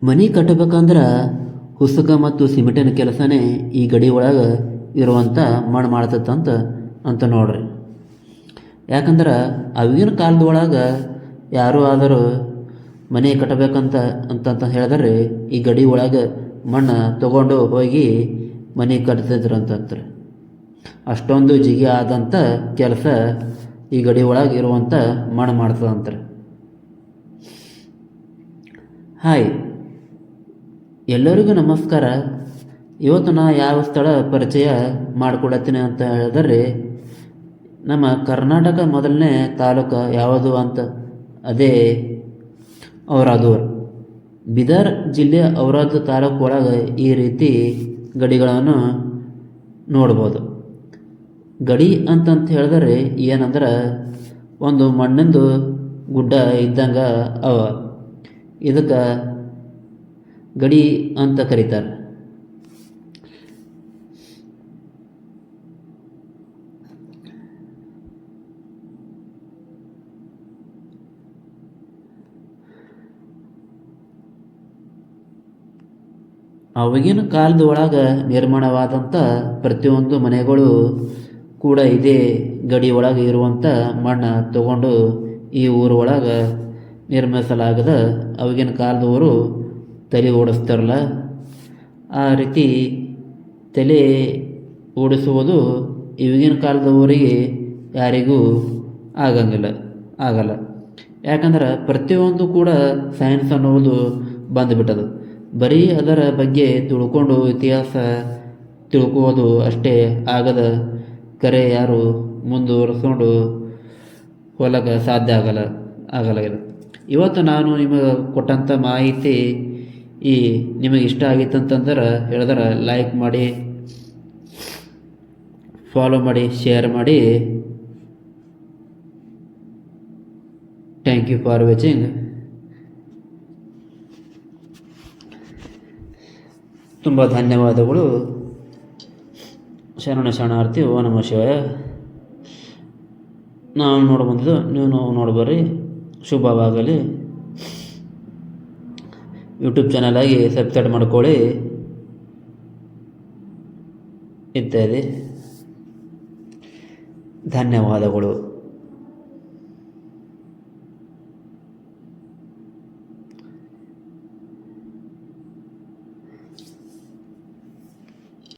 ಮನೆ ಕಟ್ಟಬೇಕಂದ್ರೆ ಹುಸುಕ ಮತ್ತು ಸಿಮೆಂಟಿನ ಕೆಲಸನೇ ಈ ಗಡಿ ಒಳಗೆ ಇರುವಂಥ ಮಣ್ಣು ಮಾಡ್ತದಂತ ಅಂತ ನೋಡ್ರಿ. ಯಾಕಂದ್ರೆ ಅವಾಗಿನ ಕಾಲದೊಳಗೆ ಯಾರೂ ಆದರೂ ಮನೆ ಕಟ್ಟಬೇಕಂತ ಅಂತಂತ ಹೇಳಿದ್ರೆ ಈ ಗಡಿ ಒಳಗೆ ಮಣ್ಣು ತಗೊಂಡು ಹೋಗಿ ಮನೆ ಕಟ್ತಿದ್ರು ಅಂತಂತಾರೆ. ಅಷ್ಟೊಂದು ಜಿಗಿ ಆದಂಥ ಕೆಲಸ ಈ ಗಡಿ ಒಳಗೆ ಇರುವಂಥ ಮಣ್ಣು ಮಾಡ್ತದಂತಾರೆ. ಹಾಯ್, ಎಲ್ಲರಿಗೂ ನಮಸ್ಕಾರ. ಇವತ್ತು ನಾ ಯಾವ ಸ್ಥಳ ಪರಿಚಯ ಮಾಡಿಕೊಡತ್ತೀನಿ ಅಂತ ಹೇಳಿದ್ರೆ ನಮ್ಮ ಕರ್ನಾಟಕ ಮೊದಲನೇ ತಾಲೂಕು ಯಾವುದು ಅಂತ ಅದೇ ಔರಾದೂರು. ಬೀದರ್ ಜಿಲ್ಲೆ ಔರಾದ ತಾಲೂಕು ಒಳಗೆ ಈ ರೀತಿ ಗಡಿಗಳನ್ನು ನೋಡ್ಬೋದು. ಗಡಿ ಅಂತಂತ ಹೇಳಿದ್ರೆ ಏನಂದ್ರೆ ಒಂದು ಮಣ್ಣಿಂದು ಗುಡ್ಡ ಇದ್ದಂಗೆ ಅವ. ಇದಕ್ಕೆ ಗಡಿ ಅಂತ ಕರೀತಾರೆ. ಆವಾಗಿನ ಕಾಲದ ಒಳಗೆ ನಿರ್ಮಾಣವಾದಂಥ ಪ್ರತಿಯೊಂದು ಮನೆಗಳು ಕೂಡ ಇದೇ ಗಡಿ ಒಳಗೆ ಇರುವಂಥ ಮಣ್ಣು ತಗೊಂಡು ಈ ಊರು ಒಳಗೆ ನಿರ್ಮಿಸಲಾಗದ. ಆವಾಗಿನ ಕಾಲದವರು ತಲೆ ಓಡಿಸ್ತಾರಲ್ಲ, ಆ ರೀತಿ ತಲೆ ಓಡಿಸುವುದು ಈಗಿನ ಕಾಲದವರಿಗೆ ಯಾರಿಗೂ ಆಗಲ್ಲ. ಯಾಕಂದ್ರೆ ಪ್ರತಿಯೊಂದು ಕೂಡ ಸೈನ್ಸ್ ಅನ್ನುವುದು ಬಂದುಬಿಟ್ಟದು. ಬರೀ ಅದರ ಬಗ್ಗೆ ತಿಳ್ಕೊಂಡು ಇತಿಹಾಸ ತಿಳ್ಕೋದು ಅಷ್ಟೇ ಆಗದ ಕರೆ ಯಾರು ಮುಂದುವರಿಸ್ಕೊಂಡು ಹೋಗಕ್ಕೆ ಸಾಧ್ಯ ಆಗಲ್ಲ. ಇವತ್ತು ನಾನು ನಿಮಗೆ ಕೊಟ್ಟಂಥ ಮಾಹಿತಿ ನಿಮಗೆ ಇಷ್ಟ ಆಗಿತ್ತಂತಂದ್ರೆ ಹೇಳಿದ್ರೆ ಲೈಕ್ ಮಾಡಿ, ಫಾಲೋ ಮಾಡಿ, ಶೇರ್ ಮಾಡಿ. Thank you for watching. ತುಂಬ ಧನ್ಯವಾದಗಳು. ಶರಣಾರ್ಥಿ. ಓ ನಮಃ ಶಿವಾಯ. ನಾವು ನೋಡಿ ಬಂದಿದ್ದು ನೀವು ನೋಡ್ಬರ್ರಿ. ಶುಭವಾಗಲಿ. ಯೂಟ್ಯೂಬ್ ಚಾನಲಾಗಿ ಸಬ್ಸ್ಕ್ರೈಬ್ ಮಾಡ್ಕೊಳ್ಳಿ ಇತ್ಯಾದಿ. ಧನ್ಯವಾದಗಳು.